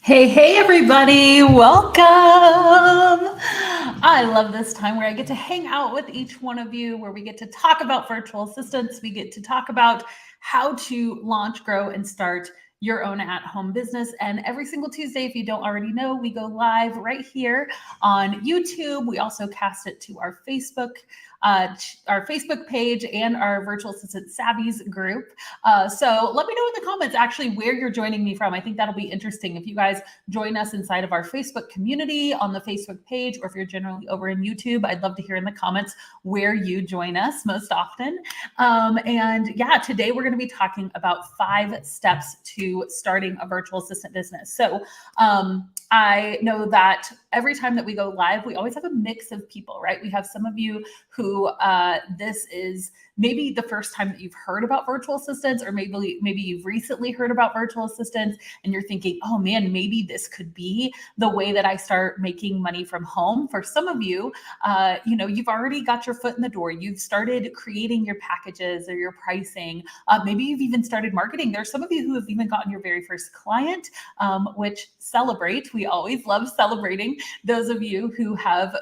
Hey, everybody, welcome. I love this time where I get to hang out with each one of you, where we get to talk about virtual assistants. We get to talk about how to launch, grow, and start your own at-home business. And every single Tuesday, if you don't already know, we go live right here on YouTube. We also cast it to our Facebook page and our Virtual Assistant Savvies group. So let me know in the comments actually where you're joining me from. I think that'll be interesting if you guys join us inside of our Facebook community on the Facebook page, or if you're generally over in YouTube. I'd love to hear in the comments where you join us most often. And yeah, today we're going to be talking about 5 steps to starting a virtual assistant business. So I know that every time that we go live, we always have a mix of people, right? We have some of you who this is maybe the first time that you've heard about virtual assistants, or maybe you've recently heard about virtual assistants and you're thinking, oh man, maybe this could be the way that I start making money from home. For some of you, you've already got your foot in the door. You've started creating your packages or your pricing. Maybe you've even started marketing. There's some of you who have even gotten your very first client, which celebrate. We always love celebrating those of you who have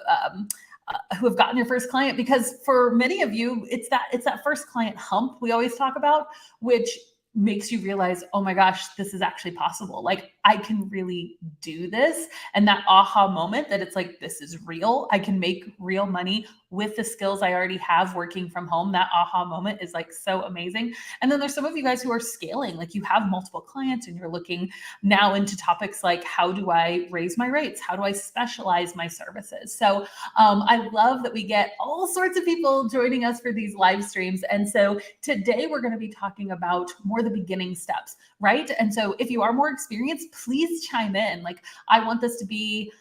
gotten your first client, because for many of you, it's that first client hump we always talk about, which makes you realize, oh my gosh, this is actually possible. Like, I can really do this. And that aha moment that it's like, this is real. I can make real money with the skills I already have working from home. That aha moment is like so amazing. And then there's some of you guys who are scaling, like you have multiple clients and you're looking now into topics like, how do I raise my rates? How do I specialize my services? So I love that we get all sorts of people joining us for these live streams. And so today we're going to be talking about more the beginning steps, right? And so if you are more experienced, please chime in. Like, I want this to be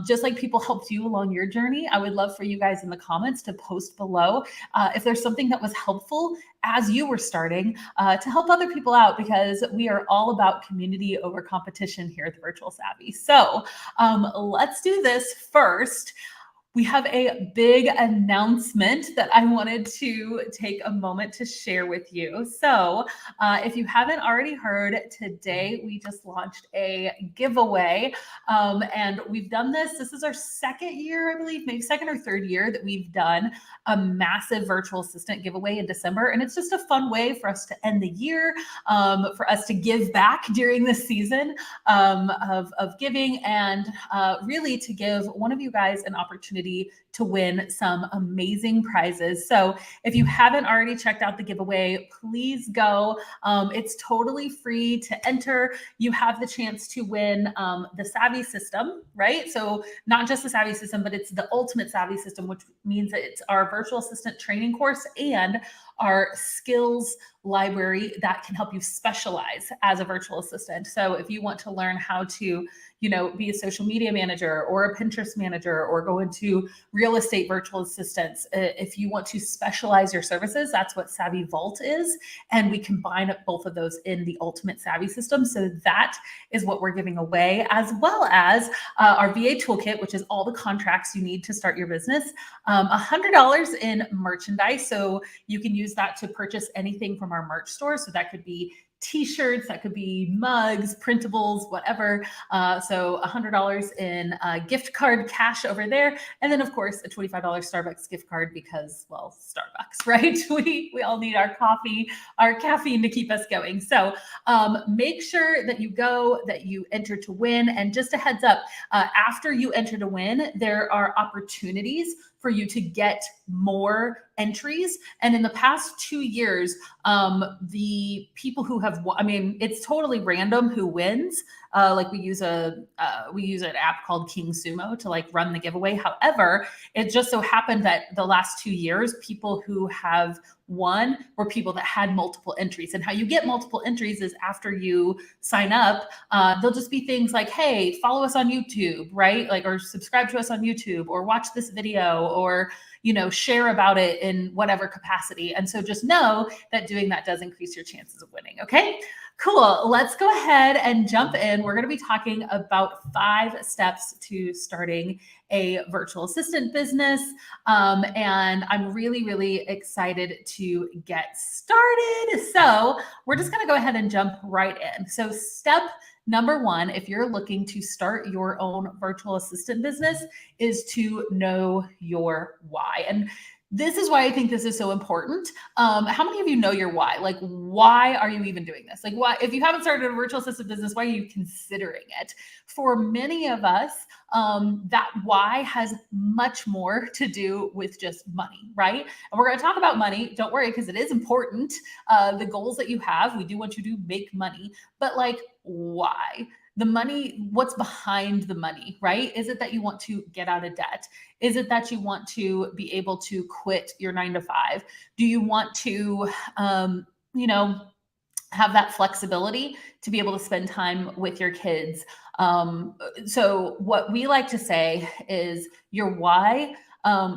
just like people helped you along your journey. I would love for you guys in the comments to post below if there's something that was helpful as you were starting to help other people out, because we are all about community over competition here at the Virtual Savvy. So let's do this first. We have a big announcement that I wanted to take a moment to share with you. So if you haven't already heard, today we just launched a giveaway. And we've done this. This is our second year, I believe, maybe second or third year that we've done a massive virtual assistant giveaway in December. And it's just a fun way for us to end the year, for us to give back during this season of giving, and really to give one of you guys an opportunity to win some amazing prizes. So if you haven't already checked out the giveaway, please go. It's totally free to enter. You have the chance to win the Savvy system, right? So not just the Savvy system, but it's the ultimate Savvy system, which means that it's our virtual assistant training course and our skills library that can help you specialize as a virtual assistant. So if you want to learn how to, be a social media manager or a Pinterest manager, or go into real estate virtual assistants, if you want to specialize your services, that's what Savvy Vault is. And we combine both of those in the ultimate Savvy system. So that is what we're giving away, as well as our VA toolkit, which is all the contracts you need to start your business, $100 in merchandise. So you can use that to purchase anything from our merch store. So that could be t-shirts, that could be mugs, printables, whatever. So $100 in gift card cash over there. And then of course a $25 Starbucks gift card, because, well, Starbucks, right? We all need our coffee, our caffeine to keep us going. So make sure that you go, that you enter to win. And just a heads up, after you enter to win, there are opportunities for you to get more entries. And in the past 2 years, the people who have, it's totally random who wins. Like we use an app called King Sumo to like run the giveaway. However, it just so happened that the last 2 years, people who have won were people that had multiple entries. And how you get multiple entries is after you sign up, they'll just be things like, hey, follow us on YouTube, right? Like, or subscribe to us on YouTube, or watch this video, or share about it in whatever capacity. And so just know that doing that does increase your chances of winning. Okay, cool. Let's go ahead and jump in. We're going to be talking about 5 steps to starting a virtual assistant business. And I'm really, really excited to get started. So we're just going to go ahead and jump right in. So step Number one, if you're looking to start your own virtual assistant business, is to know your why. And this is why I think this is so important. How many of you know your why? Like, why are you even doing this? Like, why, if you haven't started a virtual assistant business, why are you considering it? For many of us, that why has much more to do with just money, right? And we're going to talk about money. Don't worry, because it is important. The goals that you have, we do want you to make money, but like, why? The money, what's behind the money, right? Is it that you want to get out of debt? Is it that you want to be able to quit your 9 to 5? Do you want to, you know, have that flexibility to be able to spend time with your kids? So what we like to say is your why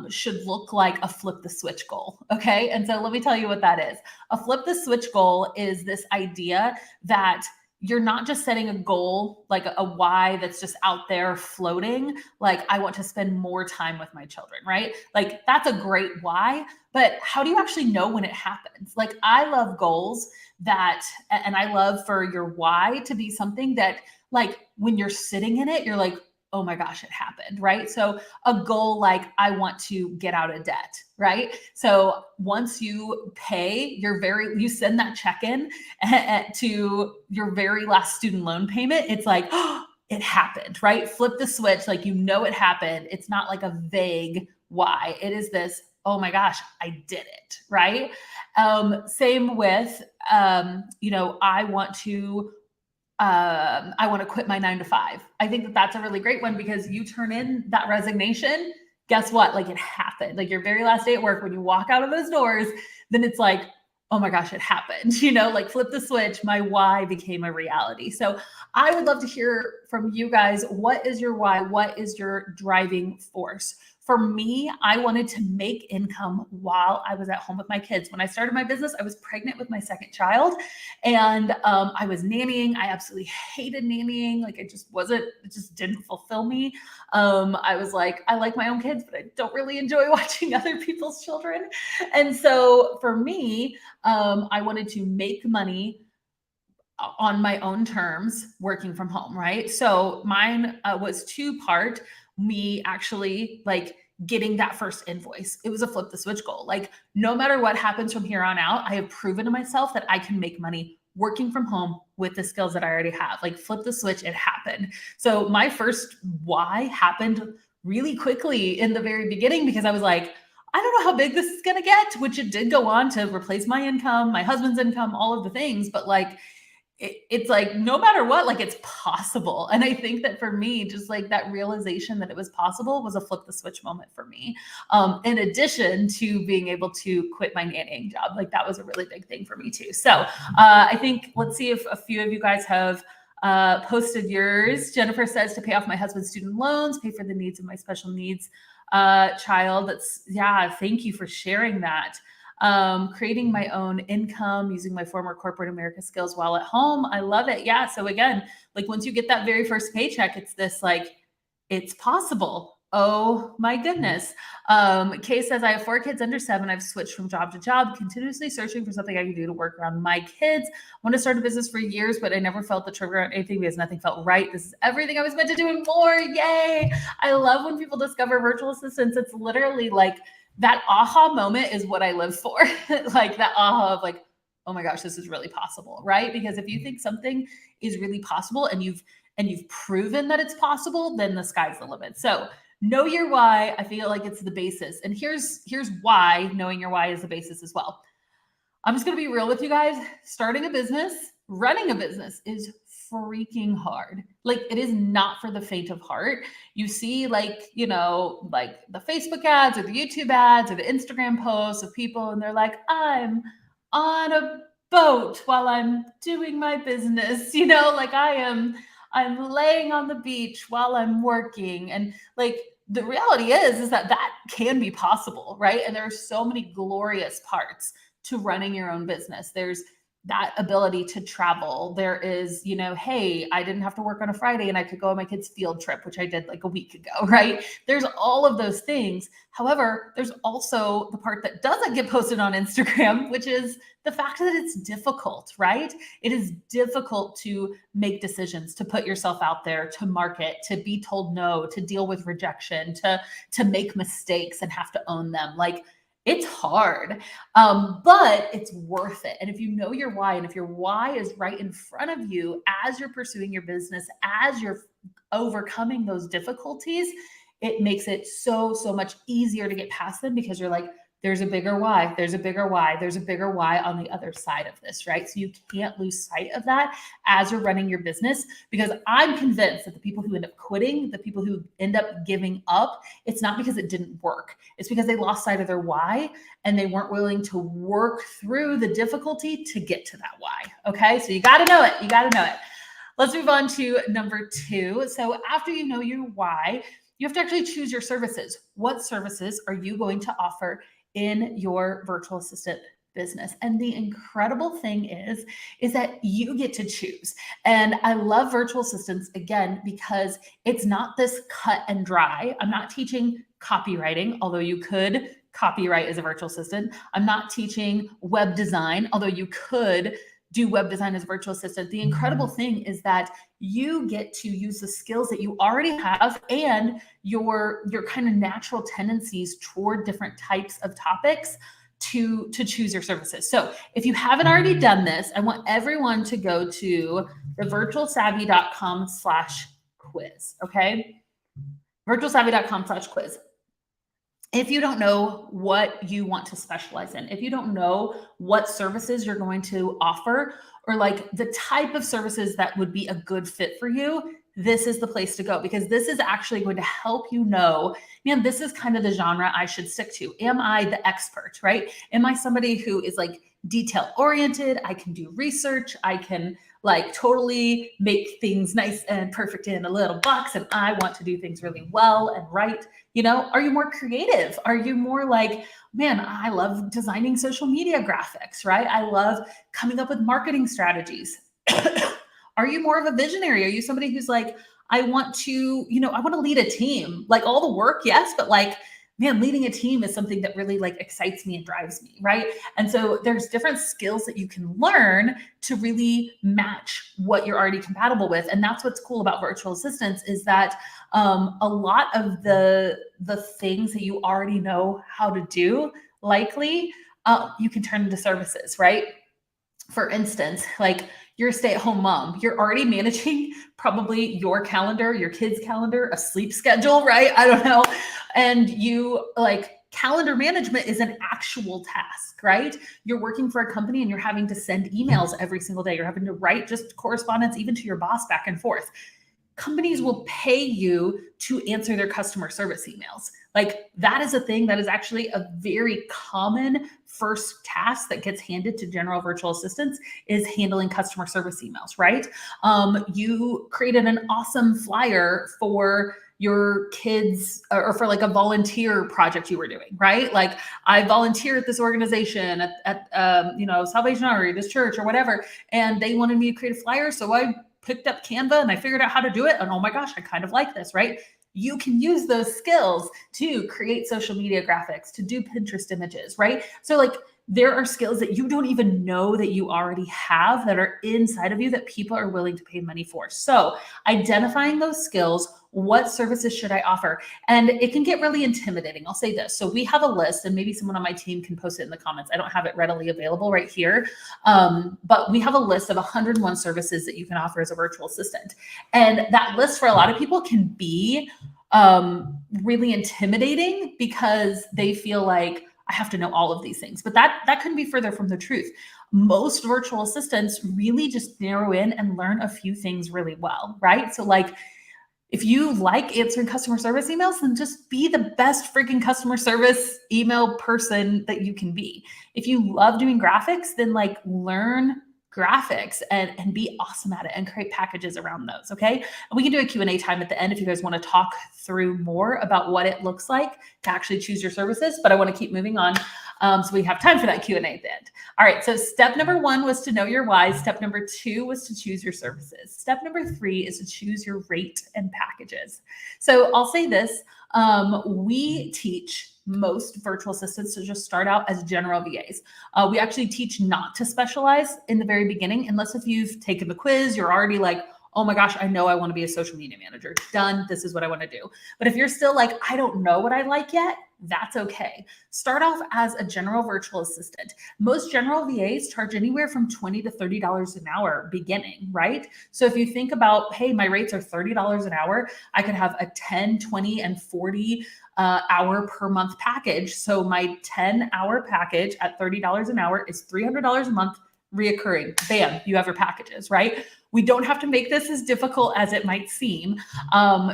should look like a flip the switch goal. Okay. And so let me tell you what that is. A flip the switch goal is this idea that you're not just setting a goal, like a why that's just out there floating. Like, I want to spend more time with my children, right? Like, that's a great why, but how do you actually know when it happens? Like, I love goals that, and I love for your why to be something that, like, when you're sitting in it, you're like, oh my gosh, it happened, right? So a goal like, I want to get out of debt, right? So once you pay you send that check in to your very last student loan payment, it's like, oh, it happened, right? Flip the switch, like, you know, it happened. It's not like a vague why. It is this, oh my gosh, I did it, right? Same with, you know, I want to quit my 9 to 5. I think that that's a really great one, because you turn in that resignation. Guess what? Like, it happened. Like, your very last day at work, when you walk out of those doors, then it's like, oh my gosh, it happened. You know, like, flip the switch. My why became a reality. So I would love to hear from you guys. What is your why? What is your driving force? For me, I wanted to make income while I was at home with my kids. When I started my business, I was pregnant with my second child, and I was nannying. I absolutely hated nannying. Like, it just didn't fulfill me. I was like, I like my own kids, but I don't really enjoy watching other people's children. And so for me, I wanted to make money on my own terms, working from home, right? So mine was 2-part. Me actually, like, getting that first invoice. It was a flip the switch goal. Like, no matter what happens from here on out, I have proven to myself that I can make money working from home with the skills that I already have. Like, flip the switch, it happened. So my first why happened really quickly in the very beginning, because I was like, I don't know how big this is going to get, which it did go on to replace my income, my husband's income, all of the things. But like, it's like, no matter what, like, it's possible. And I think that for me, just like that realization that it was possible was a flip the switch moment for me. In addition to being able to quit my nannying job, like, that was a really big thing for me too. So I think, let's see if a few of you guys have posted yours. Jennifer says, to pay off my husband's student loans, pay for the needs of my special needs child. Yeah, thank you for sharing that. Creating my own income using my former corporate America skills while at home. I love it. Yeah. So again, like, once you get that very first paycheck, it's this, like, it's possible. Oh my goodness. Kay says, I have 4 kids under 7. I've switched from job to job, continuously searching for something I can do to work around my kids. I want to start a business for years, but I never felt the trigger on anything because nothing felt right. This is everything I was meant to do and more. Yay. I love when people discover virtual assistants. It's literally like, that aha moment is what I live for. Like, that aha of like, oh my gosh, this is really possible, right? Because if you think something is really possible and you've proven that it's possible, then the sky's the limit. So know your why. I feel like it's the basis. And here's why knowing your why is the basis as well. I'm just going to be real with you guys. Starting a business, running a business is freaking hard. Like, it is not for the faint of heart. You see, like, you know, like the Facebook ads or the YouTube ads or the Instagram posts of people, and they're like, I'm on a boat while I'm doing my business, you know, like, I'm laying on the beach while I'm working. And like, the reality is that can be possible, right? And there are so many glorious parts to running your own business. There's that ability to travel. There is, hey, I didn't have to work on a Friday and I could go on my kid's field trip, which I did like a week ago, right? There's all of those things. However, there's also the part that doesn't get posted on Instagram, which is the fact that it's difficult, right? It is difficult to make decisions, to put yourself out there, to market, to be told no, to deal with rejection, to make mistakes and have to own them. Like, it's hard, but it's worth it. And if you know your why, and if your why is right in front of you as you're pursuing your business, as you're overcoming those difficulties, it makes it so much easier to get past them, because you're like, there's a bigger why, there's a bigger why, there's a bigger why on the other side of this, right? So you can't lose sight of that as you're running your business, because I'm convinced that the people who end up quitting, the people who end up giving up, it's not because it didn't work. It's because they lost sight of their why and they weren't willing to work through the difficulty to get to that why. Okay, so you got to know it. You got to know it. Let's move on to number 2. So after you know your why, you have to actually choose your services. What services are you going to offer in your virtual assistant business? And the incredible thing is that you get to choose. And I love virtual assistants, again, because it's not this cut and dry. I'm not teaching copywriting, although you could copyright as a virtual assistant. I'm not teaching web design, although you could do web design as a virtual assistant. The incredible thing is that you get to use the skills that you already have and your kind of natural tendencies toward different types of topics to choose your services. So if you haven't already done this, I want everyone to go to thevirtualsavvy.com/quiz. Okay. virtualsavvy.com/quiz. If you don't know what you want to specialize in, if you don't know what services you're going to offer, or like the type of services that would be a good fit for you, this is the place to go, because this is actually going to help you know, man, this is kind of the genre I should stick to. Am I the expert, right? Am I somebody who is like detail oriented? I can do research. I can like totally make things nice and perfect in a little box, and I want to do things really well and right. Are you more creative? Are you more like, man, I love designing social media graphics, right? I love coming up with marketing strategies. Are you more of a visionary? Are you somebody who's like, I want to lead a team, like all the work, yes, but like, man, leading a team is something that really like excites me and drives me, right? And so there's different skills that you can learn to really match what you're already compatible with. And that's what's cool about virtual assistants, is that a lot of the things that you already know how to do, likely you can turn into services, right? For instance, like you're a stay-at-home mom, you're already managing probably your calendar, your kids' calendar, a sleep schedule, right? I don't know. And you like, calendar management is an actual task, right? You're working for a company and you're having to send emails every single day. You're having to write just correspondence even to your boss back and forth. Companies will pay you to answer their customer service emails. Like, that is a thing that is actually a very common first task that gets handed to general virtual assistants, is handling customer service emails, right? You created an awesome flyer for your kids, or for like a volunteer project you were doing, right? Like, I volunteer at this organization at Salvation Army, this church or whatever, and they wanted me to create a flyer. So I picked up Canva and I figured out how to do it. And oh my gosh, I kind of like this, right? You can use those skills to create social media graphics, to do Pinterest images, right? So like, there are skills that you don't even know that you already have that are inside of you that people are willing to pay money for. So identifying those skills, what services should I offer? And it can get really intimidating. I'll say this. So we have a list, and maybe someone on my team can post it in the comments. I don't have it readily available right here. But we have a list of 101 services that you can offer as a virtual assistant. And that list for a lot of people can be really intimidating, because they feel like, I have to know all of these things, but that couldn't be further from the truth. Most virtual assistants really just narrow in and learn a few things really well, right? So like, if you like answering customer service emails, then just be the best freaking customer service email person that you can be. If you love doing graphics, then like, learn graphics and be awesome at it and create packages around those. Okay. And we can do a Q&A time at the end if you guys want to talk through more about what it looks like to actually choose your services, but I want to keep moving on. So we have time for that Q&A at the end. All right, so step number 1 was to know your why. Step number 2 was to choose your services. Step number 3 is to choose your rate and packages. So I'll say this, we teach most virtual assistants to just start out as general VAs. We actually teach not to specialize in the very beginning, unless if you've taken the quiz, you're already like, oh my gosh, I know I want to be a social media manager. Done. This is what I want to do. But if you're still like, I don't know what I like yet, that's okay. Start off as a general virtual assistant. Most general VAs charge anywhere from $20 to $30 an hour beginning, right? So if you think about, hey, my rates are $30 an hour, I could have a 10, 20, and 40 hour per month package. So my 10-hour package at $30 an hour is $300 a month reoccurring. Bam, you have your packages, right? We don't have to make this as difficult as it might seem.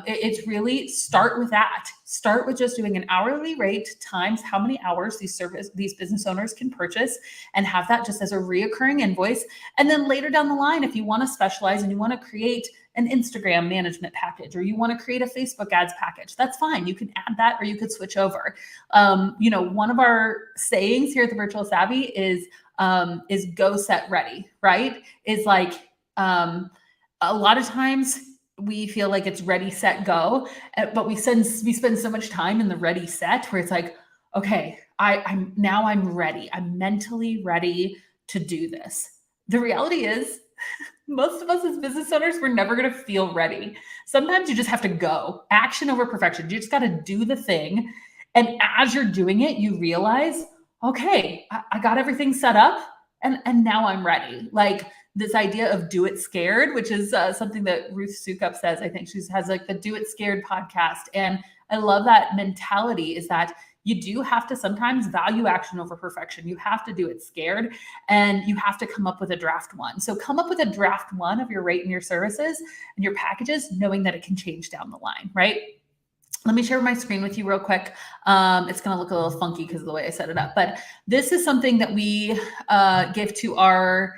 It's really start with that. Start with just doing an hourly rate times how many hours these business owners can purchase, and have that just as a reoccurring invoice. And then later down the line, if you want to specialize and you want to create an Instagram management package, or you want to create a Facebook ads package, that's fine. You can add that, or you could switch over. One of our sayings here at the Virtual Savvy is go, set, ready, right? Is like, a lot of times we feel like it's ready, set, go, but we spend so much time in the ready, set, where it's like, okay, I'm ready. I'm mentally ready to do this. The reality is most of us as business owners, we're never going to feel ready. Sometimes you just have to go. Action over perfection. You just got to do the thing. And as you're doing it, you realize, okay, I got everything set up, and now I'm ready. Like this idea of do it scared, which is something that Ruth Sukup says. I think she has like the Do It Scared podcast. And I love that mentality, is that you do have to sometimes value action over perfection. You have to do it scared, and you have to come up with a draft 1. So come up with a draft 1 of your rate and your services and your packages, knowing that it can change down the line, right? Let me share my screen with you real quick. It's going to look a little funky because of the way I set it up, but this is something that we give to our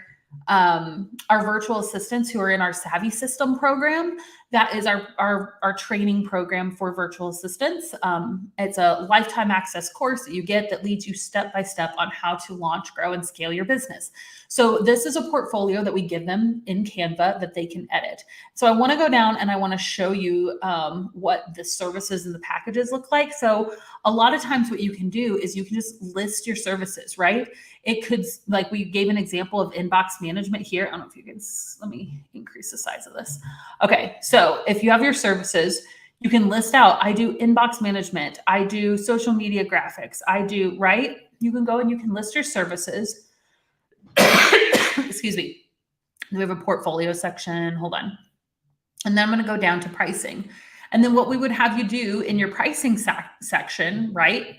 virtual assistants who are in our Savvy System program. That is our training program for virtual assistants. It's a lifetime access course that you get that leads you step by step on how to launch, grow, and scale your business. So this is a portfolio that we give them in Canva that they can edit. So I want to go down and I want to show you what the services and the packages look like. So a lot of times what you can do is you can just list your services, right? It could, like we gave an example of inbox management here. I don't know if you can, let me increase the size of this. Okay, so if you have your services, you can list out, I do inbox management, I do social media graphics, I do, right? You can go and you can list your services. Excuse me. We have a portfolio section, hold on. And then I'm gonna go down to pricing. And then what we would have you do in your pricing section, right,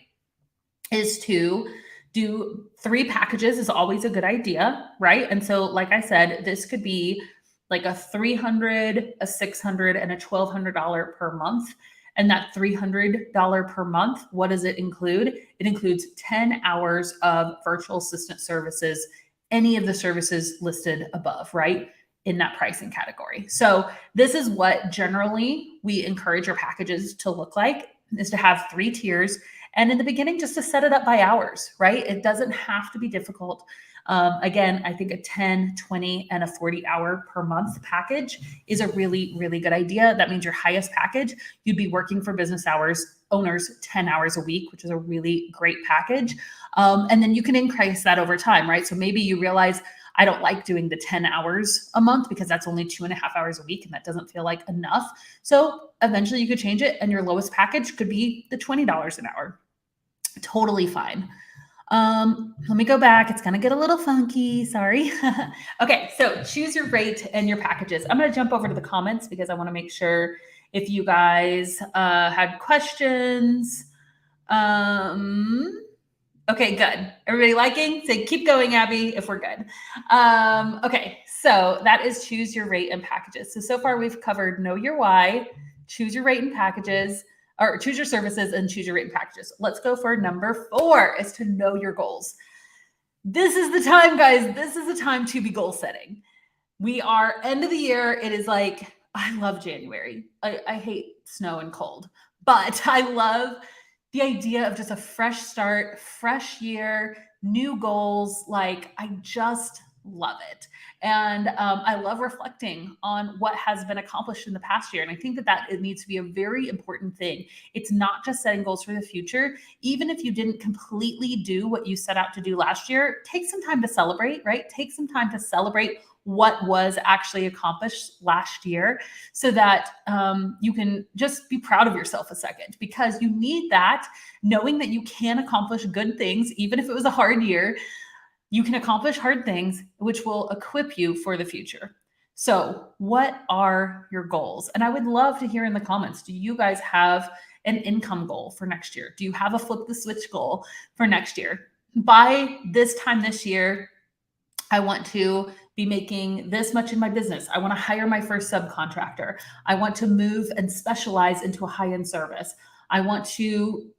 is to do 3 packages is always a good idea, right? And so, like I said, this could be like a $300, a $600, and a $1,200 per month. And that $300 per month, what does it include? It includes 10 hours of virtual assistant services, any of the services listed above, right, in that pricing category. So this is what generally we encourage our packages to look like, is to have 3 tiers. And in the beginning, just to set it up by hours, right? It doesn't have to be difficult. Again, I think a 10, 20, and a 40-hour per month package is a really, really good idea. That means your highest package, you'd be working for business owners 10 hours a week, which is a really great package. And then you can increase that over time, right? So maybe you realize, I don't like doing the 10 hours a month because that's only 2.5 hours a week, and that doesn't feel like enough. So eventually you could change it, and your lowest package could be the $20 an hour. Totally fine. Let me go back. It's going to get a little funky. Sorry. Okay. So choose your rate and your packages. I'm going to jump over to the comments because I want to make sure if you guys had questions. Okay, good. Everybody liking? Say keep going, Abby, if we're good. Okay. So that is choose your rate and packages. So far we've covered know your why, choose your rate and packages, or choose your services, and choose your rate and packages. Let's go for number 4, is to know your goals. This is the time, guys. This is the time to be goal setting. We are end of the year. It is like, I love January. I hate snow and cold, but I love the idea of just a fresh start, fresh year, new goals, like I just love it. And I love reflecting on what has been accomplished in the past year. And I think that it needs to be a very important thing. It's not just setting goals for the future. Even if you didn't completely do what you set out to do last year, take some time to celebrate, right? Take some time to celebrate what was actually accomplished last year so that you can just be proud of yourself a second, because you need that, knowing that you can accomplish good things. Even if it was a hard year, you can accomplish hard things, which will equip you for the future. So what are your goals? And I would love to hear in the comments, do you guys have an income goal for next year? Do you have a flip the switch goal for next year? By this time this year, I want to be making this much in my business. I want to hire my first subcontractor. I want to move and specialize into a high-end service. I want to,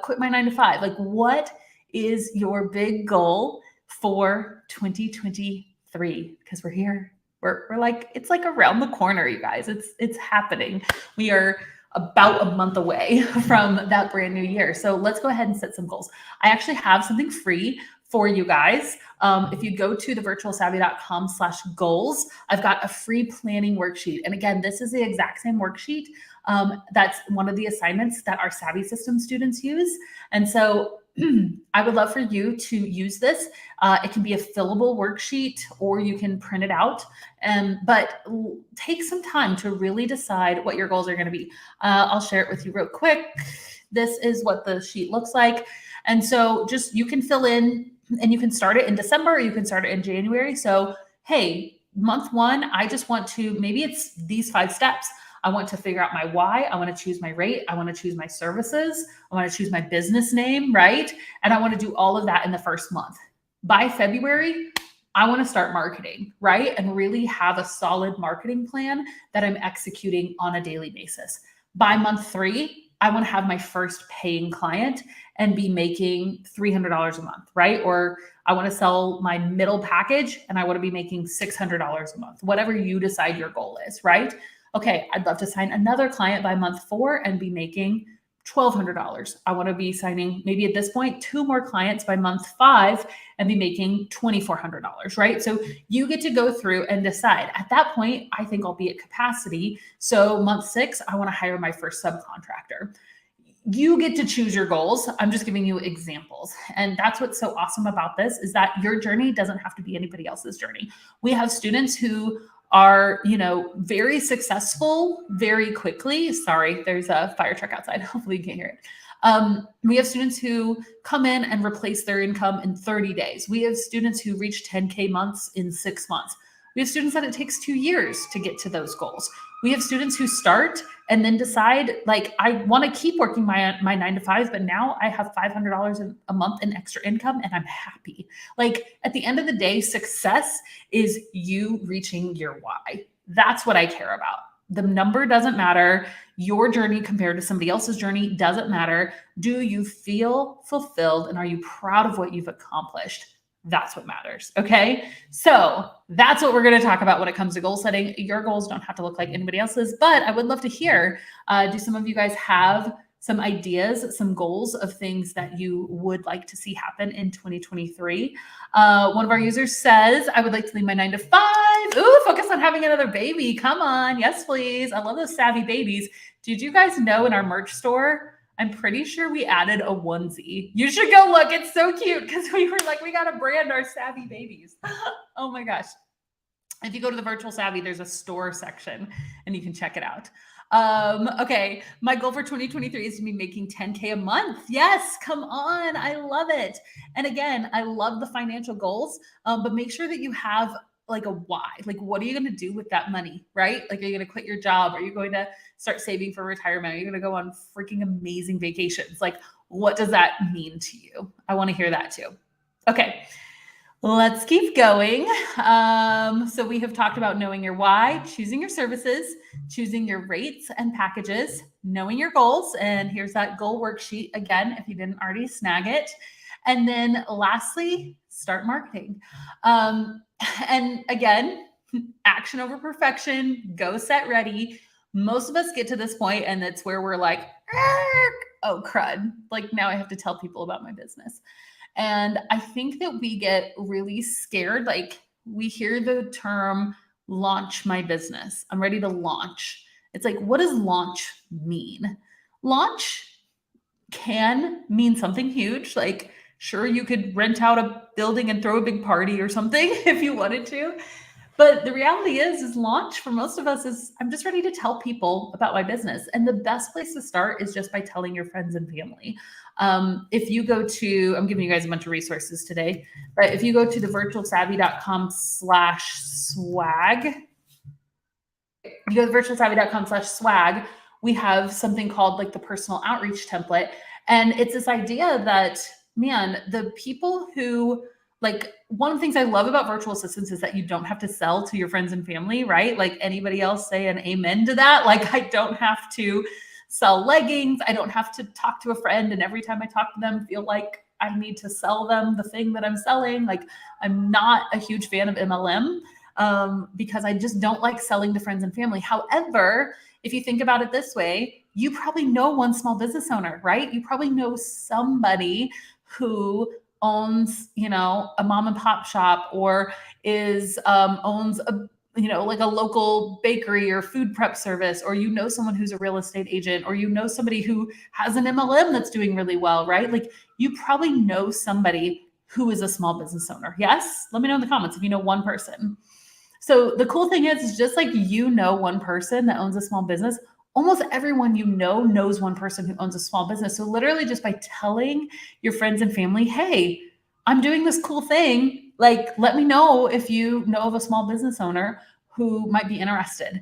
quit my 9 to 5. Like, what is your big goal for 2023? Because we're here. We're like, it's like around the corner, you guys. It's happening. We are about a month away from that brand new year. So let's go ahead and set some goals. I actually have something free for you guys. If you go to thevirtualsavvy.com/goals, I've got a free planning worksheet. And again, this is the exact same worksheet. That's one of the assignments that our Savvy System students use. And so I would love for you to use this. It can be a fillable worksheet or you can print it out. But take some time to really decide what your goals are going to be. I'll share it with you real quick. This is what the sheet looks like. And so just you can fill in, and you can start it in December or you can start it in January. So, hey, month 1, I just want to, maybe it's these 5 steps. I want to figure out my why. I want to choose my rate. I want to choose my services. I want to choose my business name, right? And I want to do all of that in the first month. By February, I want to start marketing, right? And really have a solid marketing plan that I'm executing on a daily basis. By month 3, I want to have my first paying client and be making $300 a month, right? Or I want to sell my middle package and I want to be making $600 a month, whatever you decide your goal is, right? Okay, I'd love to sign another client by month 4 and be making $1,200. I want to be signing maybe at this point 2 more clients by month 5 and be making $2,400, right? So you get to go through and decide. At that point, I think I'll be at capacity. So month 6, I want to hire my first subcontractor. You get to choose your goals. I'm just giving you examples. And that's what's so awesome about this, is that your journey doesn't have to be anybody else's journey. We have students who are, very successful very quickly. Sorry, there's a fire truck outside. Hopefully you can't hear it. We have students who come in and replace their income in 30 days. We have students who reach 10K months in 6 months. We have students that it takes 2 years to get to those goals. We have students who start and then decide, like, I want to keep working my 9 to 5, but now I have $500 a month in extra income and I'm happy. Like, at the end of the day, success is you reaching your why. That's what I care about. The number doesn't matter. Your journey compared to somebody else's journey doesn't matter. Do you feel fulfilled and are you proud of what you've accomplished? That's what matters. Okay. So that's what we're going to talk about when it comes to goal setting. Your goals don't have to look like anybody else's, but I would love to hear, do some of you guys have some ideas, some goals of things that you would like to see happen in 2023? One of our users says, I would like to leave my 9 to 5. Ooh, focus on having another baby. Come on. Yes, please. I love those savvy babies. Did you guys know in our merch store, I'm pretty sure we added a onesie. You should go look. It's so cute because we were like, we got to brand our savvy babies. Oh my gosh. If you go to the Virtual Savvy, there's a store section and you can check it out. Okay. My goal for 2023 is to be making 10K a month. Yes. Come on. I love it. And again, I love the financial goals, but make sure that you have like a why. Like, what are you going to do with that money, right? Like, are you going to quit your job? Are you going to start saving for retirement? Are you going to go on freaking amazing vacations? Like, what does that mean to you? I want to hear that too. Okay. Let's keep going. So we have talked about knowing your why, choosing your services, choosing your rates and packages, knowing your goals. And here's that goal worksheet again, if you didn't already snag it. And then lastly, start marketing. And again, action over perfection, go set ready. Most of us get to this point and that's where we're like, oh crud, like now I have to tell people about my business. And I think that we get really scared. Like we hear the term launch my business. I'm ready to launch. It's like, what does launch mean? Launch can mean something huge. Like, sure, you could rent out a building and throw a big party or something if you wanted to. But the reality is launch for most of us is I'm just ready to tell people about my business. And the best place to start is just by telling your friends and family. If you go to, I'm giving you guys a bunch of resources today, but if you go to the virtualsavvy.com/swag, you go to virtualsavvy.com/swag, we have something called like the personal outreach template. And it's this idea that, man, the people who, like, one of the things I love about virtual assistants is that you don't have to sell to your friends and family, right? Like anybody else say an amen to that. Like I don't have to sell leggings. I don't have to talk to a friend and every time I talk to them, feel like I need to sell them the thing that I'm selling. Like I'm not a huge fan of MLM because I just don't like selling to friends and family. However, if you think about it this way, you probably know one small business owner, right? You probably know somebody who owns, you know, a mom and pop shop or is owns a, you know, like a local bakery or food prep service, or you know someone who's a real estate agent, or you know somebody who has an MLM that's doing really well, right? Like you probably know somebody who is a small business owner. Yes? Let me know in the comments if you know one person. So the cool thing is just like you know one person that owns a small business, almost everyone you know knows one person who owns a small business. So literally just by telling your friends and family, hey, I'm doing this cool thing. Like, let me know if you know of a small business owner who might be interested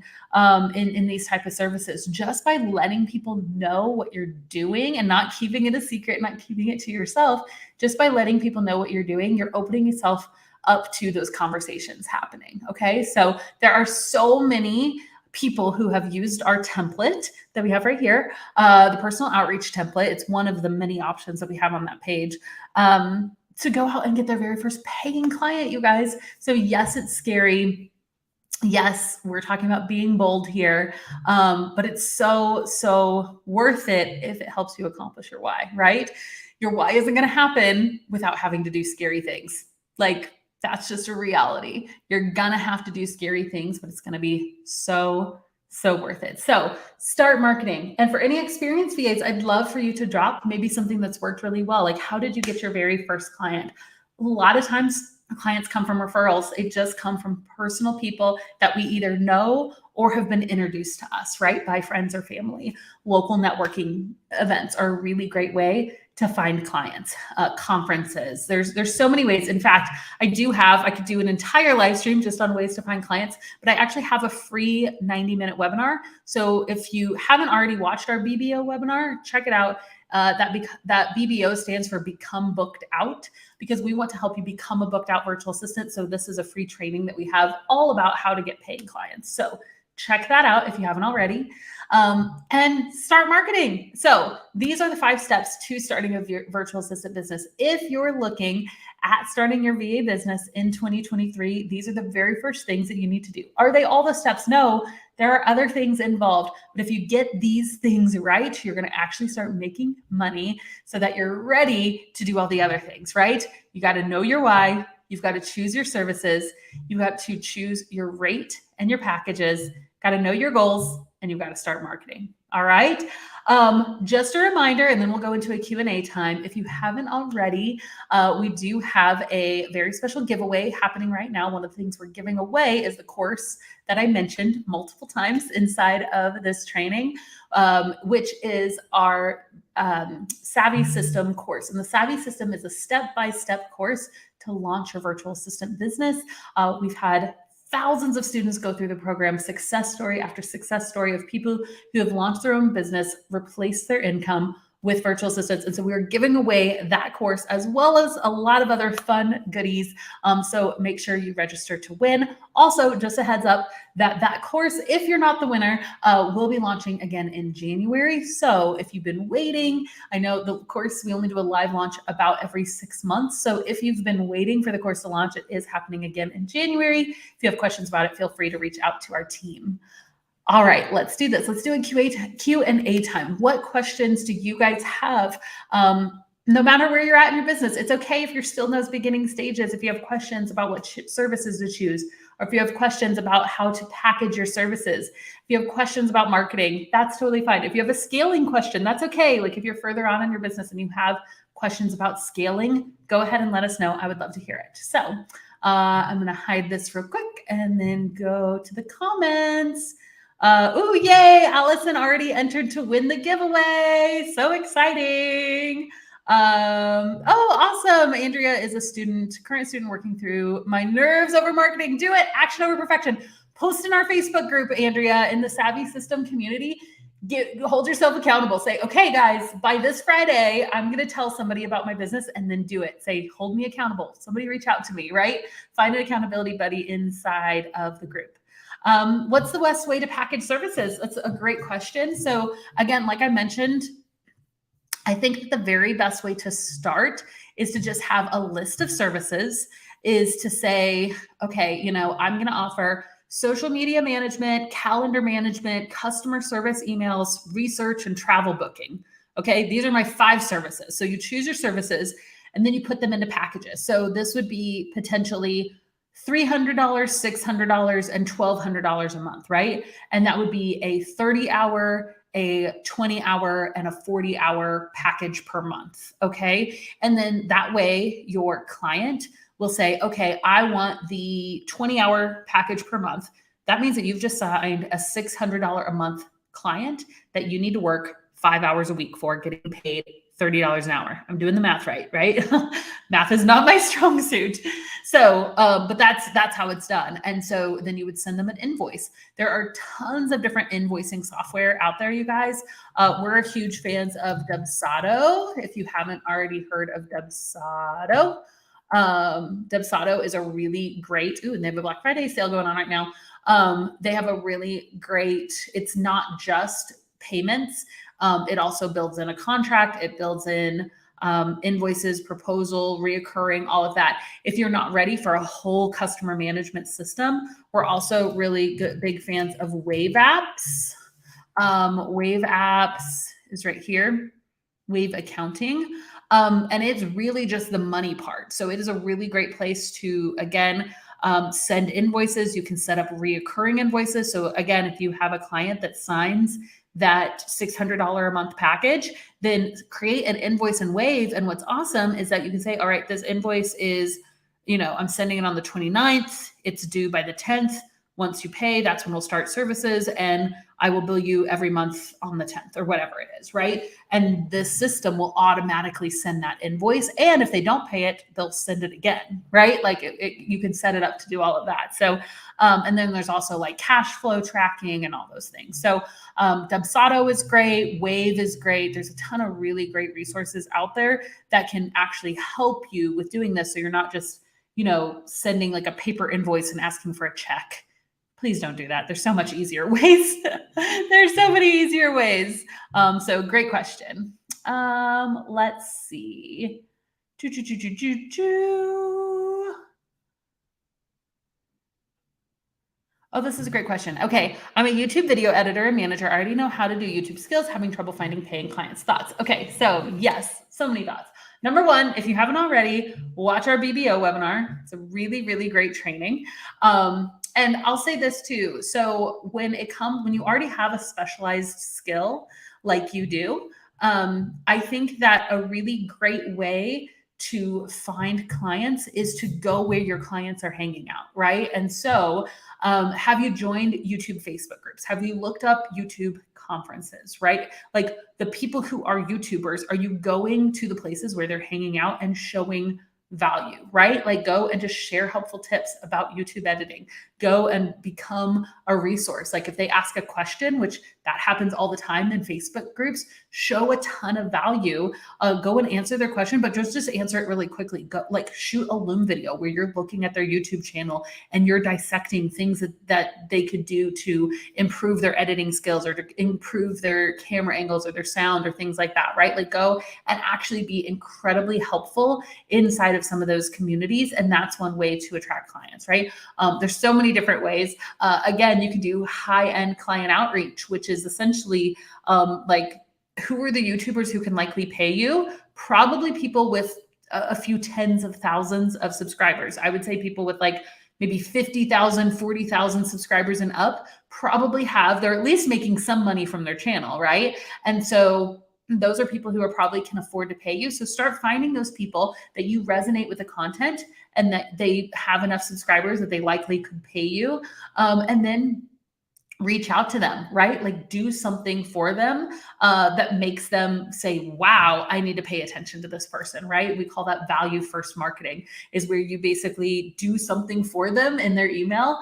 in these type of services. Just by letting people know what you're doing and not keeping it a secret, not keeping it to yourself, just by letting people know what you're doing, you're opening yourself up to those conversations happening. Okay. So there are so many people who have used our template that we have right here, the personal outreach template. It's one of the many options that we have on that page to go out and get their very first paying client, you guys. So yes, it's scary. Yes, we're talking about being bold here, but it's so worth it if it helps you accomplish your why, right? Your why isn't going to happen without having to do scary things. Like that's just a reality. You're going to have to do scary things, but it's going to be so worth it. So start marketing. And for any experienced VAs, I'd love for you to drop maybe something that's worked really well. Like how did you get your very first client? A lot of times clients come from referrals. They just come from personal people that we either know or have been introduced to us, right? By friends or family. Local networking events are a really great way to find clients. Conferences. There's so many ways. In fact, I could do an entire live stream just on ways to find clients, but I actually have a free 90-minute webinar. So if you haven't already watched our BBO webinar, check it out. That BBO stands for Become Booked Out, because we want to help you become a booked out virtual assistant. So this is a free training that we have all about how to get paying clients. So check that out if you haven't already, and start marketing. So these are the 5 steps to starting a virtual assistant business. If you're looking at starting your VA business in 2023, these are the very first things that you need to do. Are they all the steps? No, there are other things involved. But if you get these things right, you're going to actually start making money so that you're ready to do all the other things, right? You got to know your why. You've got to choose your services. You got to choose your rate and your packages. Got to know your goals, and you've got to start marketing. All right. Just a reminder, and then we'll go into a Q&A time. If you haven't already, we do have a very special giveaway happening right now. One of the things we're giving away is the course that I mentioned multiple times inside of this training, which is our Savvy System course. And the Savvy System is a step-by-step course to launch your virtual assistant business. We've had thousands of students go through the program, success story after success story of people who have launched their own business, replaced their income with virtual assistants. And so we're giving away that course as well as a lot of other fun goodies. So make sure you register to win. Also, just a heads up that course, if you're not the winner, will be launching again in January. So if you've been waiting, I know the course, we only do a live launch about every 6 months. So if you've been waiting for the course to launch, it is happening again in January. If you have questions about it, feel free to reach out to our team. All right, let's do this. Let's do a Q&A time. What questions do you guys have? No matter where you're at in your business, it's okay if you're still in those beginning stages. If you have questions about what services to choose, or if you have questions about how to package your services, if you have questions about marketing, that's totally fine. If you have a scaling question, that's okay. Like if you're further on in your business and you have questions about scaling, go ahead and let us know. I would love to hear it. So I'm going to hide this real quick and then go to the comments. Oh, yay. Allison already entered to win the giveaway. So exciting. Oh, awesome. Andrea is a current student working through my nerves over marketing. Do it. Action over perfection. Post in our Facebook group, Andrea, in the Savvy System community. Hold yourself accountable. Say, okay, guys, by this Friday, I'm going to tell somebody about my business, and then do it. Say, hold me accountable. Somebody reach out to me, right? Find an accountability buddy inside of the group. What's the best way to package services? That's a great question. So again, like I mentioned, I think that the very best way to start is to just have a list of services, is to say, okay, I'm going to offer social media management, calendar management, customer service emails, research, and travel booking. Okay, these are my 5 services. So you choose your services and then you put them into packages. So this would be potentially $300, $600, and $1,200 a month, right? And that would be a 30-hour, a 20-hour, and a 40-hour package per month, okay? And then that way your client will say, okay, I want the 20-hour package per month. That means that you've just signed a $600 a month client that you need to work 5 hours a week for, getting paid $30 an hour. I'm doing the math right? Math is not my strong suit. So, but that's how it's done. And so then you would send them an invoice. There are tons of different invoicing software out there, you guys. We're huge fans of Dubsado. If you haven't already heard of Dubsado, Dubsado is a really great, and they have a Black Friday sale going on right now. They have a really great, it's not just payments. It also builds in a contract. It builds in invoices, proposal, reoccurring, all of that. If you're not ready for a whole customer management system, we're also really big fans of Wave Apps. Wave Apps is right here. Wave Accounting. And it's really just the money part. So it is a really great place to, again, send invoices. You can set up reoccurring invoices. So again, if you have a client that signs that $600 a month package, then create an invoice in Wave. And what's awesome is that you can say, all right, this invoice is, I'm sending it on the 29th. It's due by the 10th. Once you pay, that's when we'll start services, and I will bill you every month on the 10th or whatever it is, right? And the system will automatically send that invoice. And if they don't pay it, they'll send it again, right? Like you can set it up to do all of that. So, and then there's also like cash flow tracking and all those things. So Dubsado is great. Wave is great. There's a ton of really great resources out there that can actually help you with doing this. So you're not just, sending like a paper invoice and asking for a check. Please don't do that. There's so much easier ways. There's so many easier ways. So great question. Let's see. Oh, this is a great question. Okay. I'm a YouTube video editor and manager. I already know how to do YouTube skills, having trouble finding paying clients. Thoughts? Okay. So yes, so many thoughts. Number one, if you haven't already, watch our BBO webinar. It's a really, really great training. And I'll say this too. So when you already have a specialized skill like you do, I think that a really great way to find clients is to go where your clients are hanging out, right? And so have you joined YouTube Facebook groups? Have you looked up YouTube conferences, right? Like the people who are YouTubers, are you going to the places where they're hanging out and showing value, right? Like go and just share helpful tips about YouTube editing. Go and become a resource. Like if they ask a question, which that happens all the time in Facebook groups, show a ton of value. Go and answer their question, but just answer it really quickly. Go like shoot a Loom video where you're looking at their YouTube channel and you're dissecting things that they could do to improve their editing skills or to improve their camera angles or their sound or things like that, right? Like go and actually be incredibly helpful inside of of some of those communities. And that's one way to attract clients, right? There's so many different ways. Again, you can do high-end client outreach, which is essentially like, who are the YouTubers who can likely pay you? Probably people with a few tens of thousands of subscribers. I would say people with like maybe 50,000, 40,000 subscribers and up probably they're at least making some money from their channel, right? And so those are people who probably can afford to pay you. So start finding those people that you resonate with the content and that they have enough subscribers that they likely could pay you. And then reach out to them, right? Like do something for them that makes them say, wow, I need to pay attention to this person, right? We call that value first marketing, is where you basically do something for them in their email.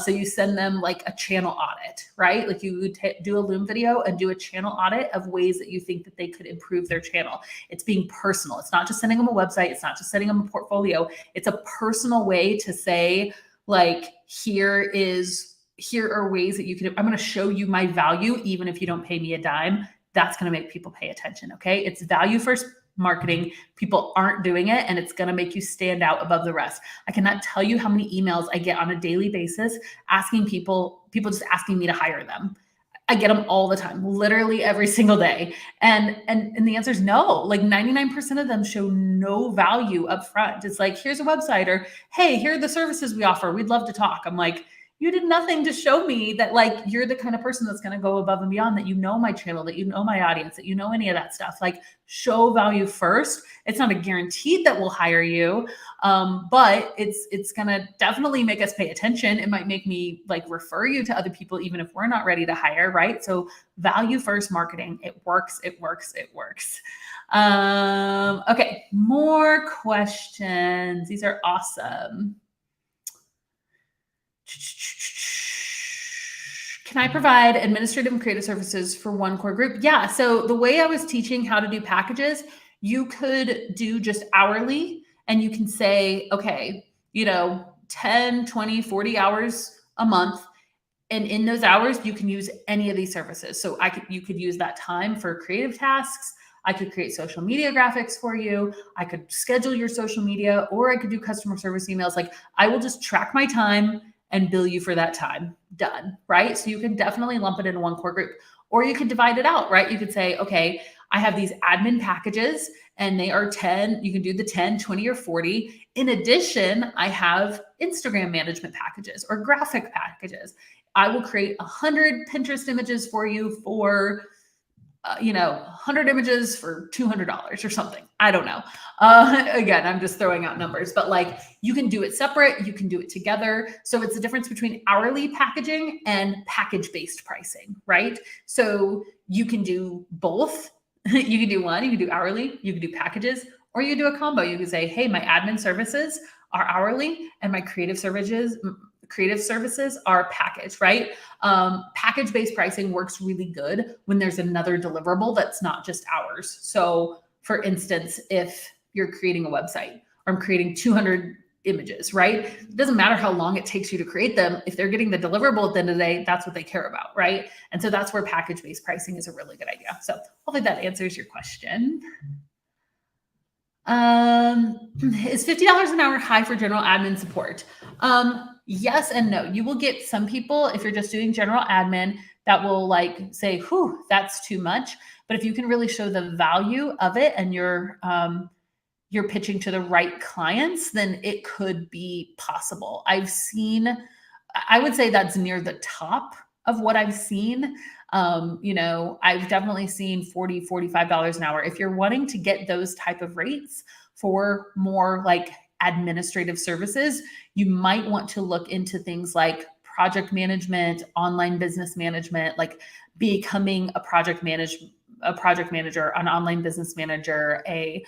So you send them like a channel audit, right? Like you would do a Loom video and do a channel audit of ways that you think that they could improve their channel. It's being personal. It's not just sending them a website. It's not just sending them a portfolio. It's a personal way to say, like, here are ways that you can, I'm going to show you my value, even if you don't pay me a dime. That's going to make people pay attention. Okay. It's value first marketing. People aren't doing it, and it's going to make you stand out above the rest. I cannot tell you how many emails I get on a daily basis asking people just asking me to hire them. I get them all the time, literally every single day. And the answer is no. Like 99% of them show no value up front. It's like, here's a website, or hey, here are the services we offer. We'd love to talk. I'm like, you did nothing to show me that like you're the kind of person that's going to go above and beyond, that you know my channel, that you know my audience, that you know any of that stuff. Like, show value first. It's not a guarantee that we'll hire you, but it's going to definitely make us pay attention. It might make me like refer you to other people, even if we're not ready to hire, right? So value first marketing, it works, it works, it works. Okay, more questions. These are awesome. Can I provide administrative and creative services for one core group? Yeah. So the way I was teaching how to do packages, you could do just hourly, and you can say, okay, 10, 20, 40 hours a month. And in those hours, you can use any of these services. So you could use that time for creative tasks. I could create social media graphics for you. I could schedule your social media, or I could do customer service emails. Like, I will just track my time and bill you for that time. Done, right? So you can definitely lump it into one core group, or you could divide it out, right? You could say, okay, I have these admin packages and they are 10. You can do the 10, 20, or 40. In addition, I have Instagram management packages or graphic packages. I will create 100 Pinterest images for you for 100 images for $200 or something. I don't know. Again, I'm just throwing out numbers, but like, you can do it separate, you can do it together. So it's the difference between hourly packaging and package-based pricing, right? So you can do both. You can do one, you can do hourly, you can do packages, or you can do a combo. You can say, hey, my admin services are hourly and my creative services are packaged, right? Package-based pricing works really good when there's another deliverable that's not just hours. So for instance, if you're creating a website, or I'm creating 200 images, right? It doesn't matter how long it takes you to create them. If they're getting the deliverable at the end of the day, that's what they care about, right? And so that's where package-based pricing is a really good idea. So hopefully that answers your question. Is $50 an hour high for general admin support? Yes and no. You will get some people, if you're just doing general admin, that will like say, whew, that's too much. But if you can really show the value of it and you're pitching to the right clients, then it could be possible. I would say that's near the top of what I've seen. I've definitely seen $40, $45 an hour. If you're wanting to get those type of rates for more like administrative services, you might want to look into things like project management, online business management, like becoming a project manager, an online business manager, a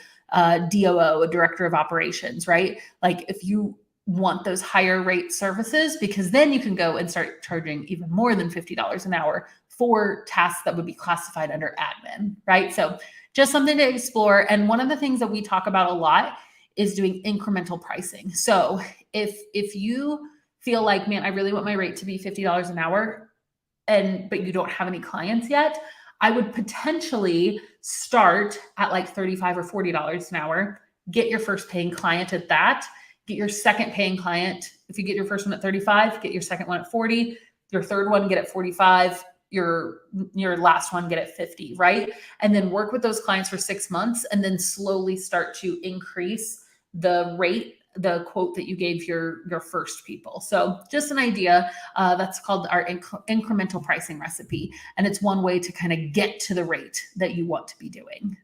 DOO, a director of operations, right? Like, if you want those higher rate services, because then you can go and start charging even more than $50 an hour for tasks that would be classified under admin, right? So just something to explore. And one of the things that we talk about a lot is doing incremental pricing. So if you feel like, man, I really want my rate to be $50 an hour, but you don't have any clients yet, I would potentially start at like $35 or $40 an hour get your first paying client at that, get your second paying client. If you get your first one at 35, get your second one at 40, your third one get at 45, your last one get at 50, right? And then work with those clients for 6 months and then slowly start to increase the rate, the quote that you gave your first people. So just an idea. That's called our incremental pricing recipe. And it's one way to kind of get to the rate that you want to be doing.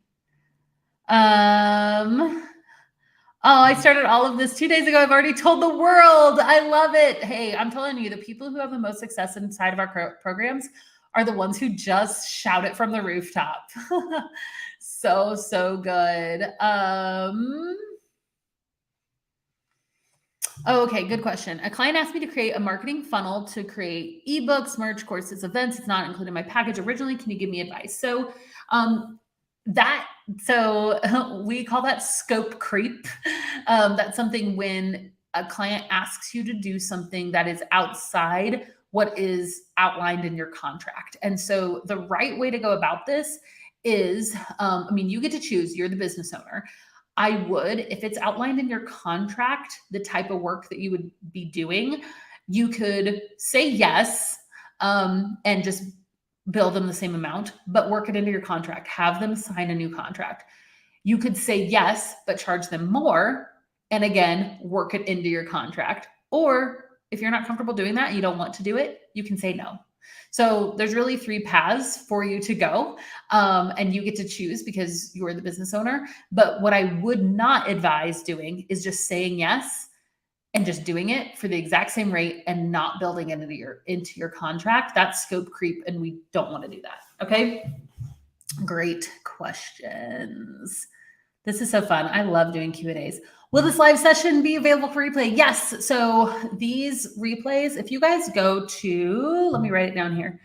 Oh, I started all of this 2 days ago. I've already told the world. I love it. Hey, I'm telling you, the people who have the most success inside of our programs are the ones who just shout it from the rooftop. So good. Oh, okay, good question. A client asked me to create a marketing funnel to create ebooks, merch, courses, events. It's not included in my package originally. Can you give me advice? So we call that scope creep. That's something when a client asks you to do something that is outside what is outlined in your contract. And so the right way to go about this is, you get to choose, you're the business owner. I would, if it's outlined in your contract, the type of work that you would be doing, you could say yes, and just bill them the same amount, but work it into your contract, have them sign a new contract. You could say yes, but charge them more. And again, work it into your contract. Or if you're not comfortable doing that, you don't want to do it, you can say no. So there's really 3 paths for you to go, and you get to choose because you're the business owner. But what I would not advise doing is just saying yes and just doing it for the exact same rate and not building into your contract. That's scope creep, and we don't want to do that. Okay. Great questions. This is so fun. I love doing Q&As. Will this live session be available for replay? Yes. So these replays, if you guys go to, let me write it down here.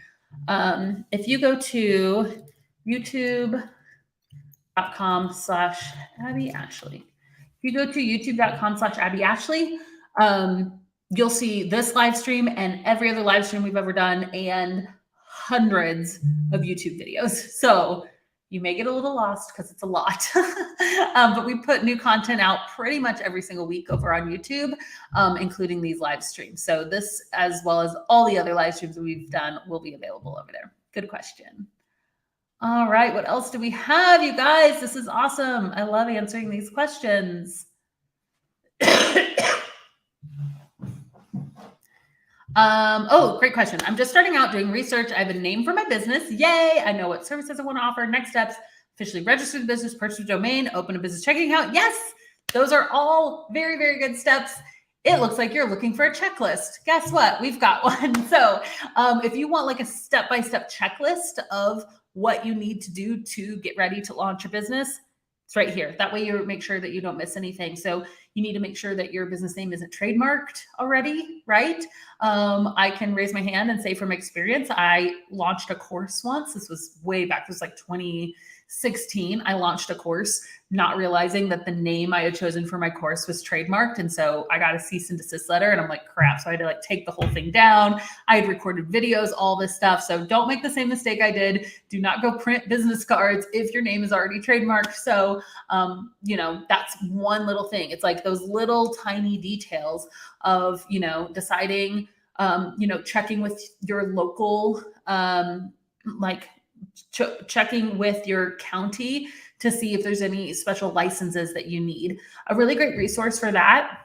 If you go to youtube.com/Abby Ashley, if you go to youtube.com/Abby Ashley, you'll see this live stream and every other live stream we've ever done and hundreds of YouTube videos. So you may get a little lost because it's a lot, but we put new content out pretty much every single week over on YouTube, including these live streams. So this, as well as all the other live streams that we've done, will be available over there. Good question. All right, what else do we have, you guys? This is awesome. I love answering these questions. Great question. I'm just starting out doing research. I have a name for my business. Yay. I know what services I want to offer. Next steps: officially register the business, purchase a domain, open a business checking account. Yes, those are all very, very good steps. It looks like you're looking for a checklist. Guess what? We've got one. So if you want like a step-by-step checklist of what you need to do to get ready to launch your business, it's right here. That way you make sure that you don't miss anything. So you need to make sure that your business name isn't trademarked already, right? I can raise my hand and say from experience, I launched a course once. This was way back. This was like 2016. I launched a course, not realizing that the name I had chosen for my course was trademarked. And so I got a cease and desist letter and I'm like, crap. So I had to like take the whole thing down. I had recorded videos, all this stuff. So don't make the same mistake I did. Do not go print business cards if your name is already trademarked. So, that's one little thing. It's like those little tiny details of, deciding, checking with your local, checking with your county to see if there's any special licenses that you need. A really great resource for that.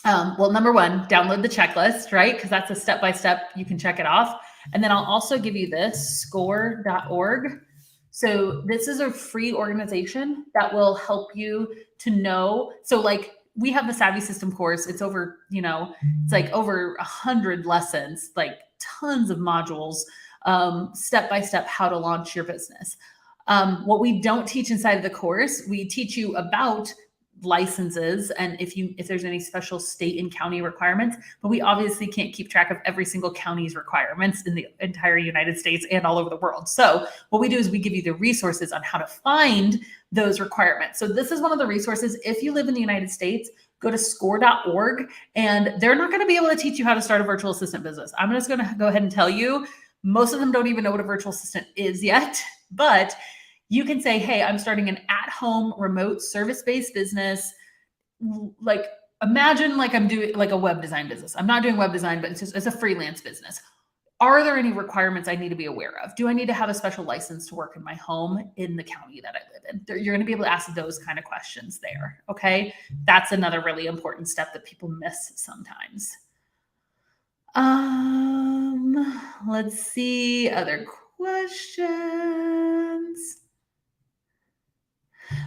Number one, download the checklist, right? Because that's a step-by-step, you can check it off. And then I'll also give you this, score.org. So this is a free organization that will help you to know. So like we have the Savvy System course. It's over, it's like over 100 lessons, like tons of modules, step-by-step how to launch your business. What we don't teach inside of the course, we teach you about licenses and if there's any special state and county requirements, but we obviously can't keep track of every single county's requirements in the entire United States and all over the world. So what we do is we give you the resources on how to find those requirements. So this is one of the resources. If you live in the United States, go to score.org, and they're not going to be able to teach you how to start a virtual assistant business. I'm just going to go ahead and tell you, most of them don't even know what a virtual assistant is yet, but you can say, hey, I'm starting an at-home remote service-based business. Like, imagine like I'm doing like a web design business. I'm not doing web design, but it's a freelance business. Are there any requirements I need to be aware of? Do I need to have a special license to work in my home in the county that I live in? You're going to be able to ask those kind of questions there. Okay. That's another really important step that people miss sometimes. Let's see other questions.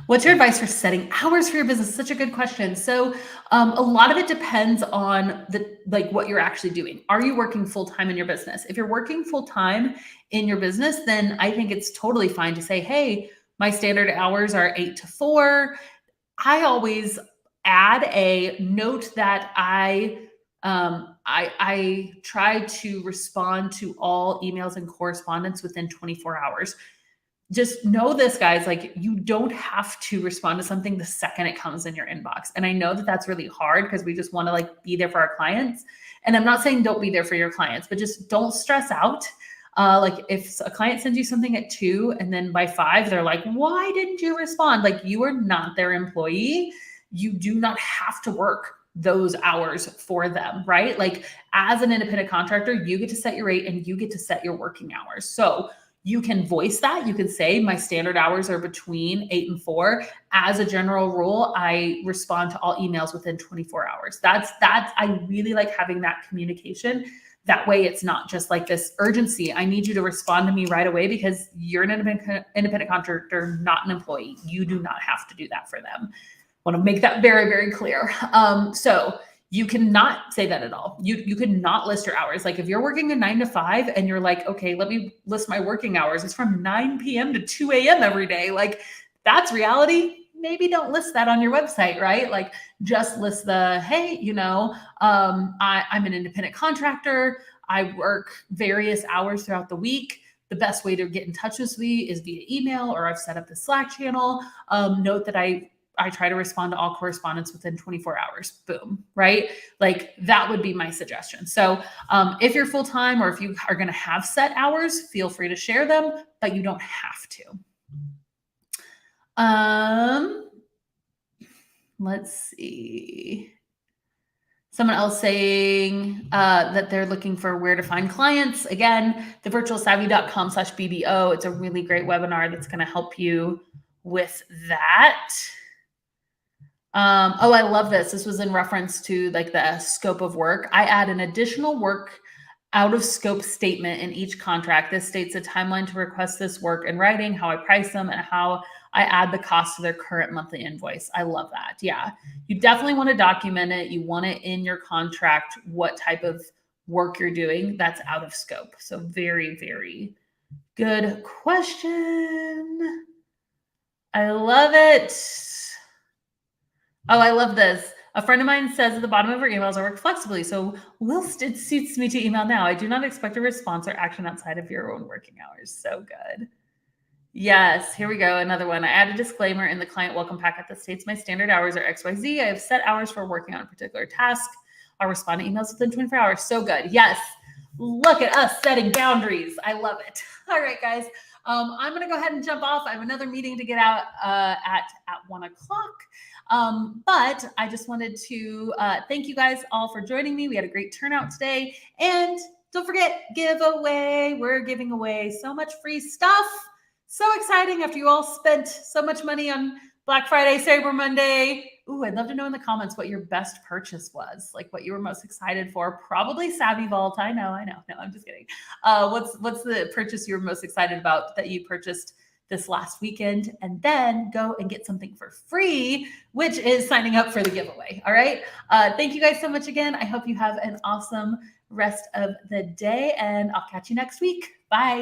What's your advice for setting hours for your business? Such a good question. So a lot of it depends on what you're actually doing. Are you working full-time in your business? If you're working full-time in your business, then I think it's totally fine to say, hey, my standard hours are 8 to 4. I always add a note that I try to respond to all emails and correspondence within 24 hours. Just know this, guys, like you don't have to respond to something the second it comes in your inbox. And I know that that's really hard because we just want to like be there for our clients. And I'm not saying don't be there for your clients, but just don't stress out. Like if a client sends you something at 2 and then by 5, they're like, why didn't you respond? Like you are not their employee. You do not have to work those hours for them, right? Like as an independent contractor, you get to set your rate and you get to set your working hours. So you can voice that. You can say my standard hours are between 8 and 4. As a general rule, I respond to all emails within 24 hours. That's I really like having that communication. That way it's not just like this urgency. I need you to respond to me right away because you're an independent contractor, not an employee. You do not have to do that for them. I want to make that very, very clear. So you cannot say that at all. You could not list your hours. Like if you're working a 9 to 5 and you're like, okay, let me list my working hours. It's from 9 p.m. to 2 a.m. every day. Like that's reality. Maybe don't list that on your website, right? Like just list the, hey, I'm an independent contractor. I work various hours throughout the week. The best way to get in touch with me is via email, or I've set up the Slack channel. Note that I try to respond to all correspondence within 24 hours. Boom, right? Like that would be my suggestion. So if you're full-time or if you are going to have set hours, feel free to share them, but you don't have to. Let's see. Someone else saying that they're looking for where to find clients. Again, thevirtualsavvy.com/BBO. It's a really great webinar that's going to help you with that. Oh, I love this. This was in reference to like the scope of work. I add an additional work out of scope statement in each contract. This states a timeline to request this work in writing, how I price them, and how I add the cost to their current monthly invoice. I love that. Yeah, you definitely want to document it. You want it in your contract, what type of work you're doing that's out of scope. So very, very good question. I love it. Oh, I love this. A friend of mine says at the bottom of her emails, I work flexibly. So whilst it suits me to email now, I do not expect a response or action outside of your own working hours. So good. Yes, here we go. Another one. I add a disclaimer in the client welcome packet that states my standard hours are XYZ. I have set hours for working on a particular task. I'll respond to emails within 24 hours. So good. Yes. Look at us setting boundaries. I love it. All right, guys. I'm going to go ahead and jump off. I have another meeting to get out at 1 o'clock. But I just wanted to thank you guys all for joining me. We had a great turnout today. And don't forget, giveaway. We're giving away so much free stuff. So exciting after you all spent so much money on Black Friday, Cyber Monday. Ooh, I'd love to know in the comments what your best purchase was, like what you were most excited for. Probably Savvy Vault. I know. No, I'm just kidding. What's the purchase you were most excited about that you purchased this last weekend? And then go and get something for free, which is signing up for the giveaway. All right. Thank you guys so much again. I hope you have an awesome rest of the day, and I'll catch you next week. Bye.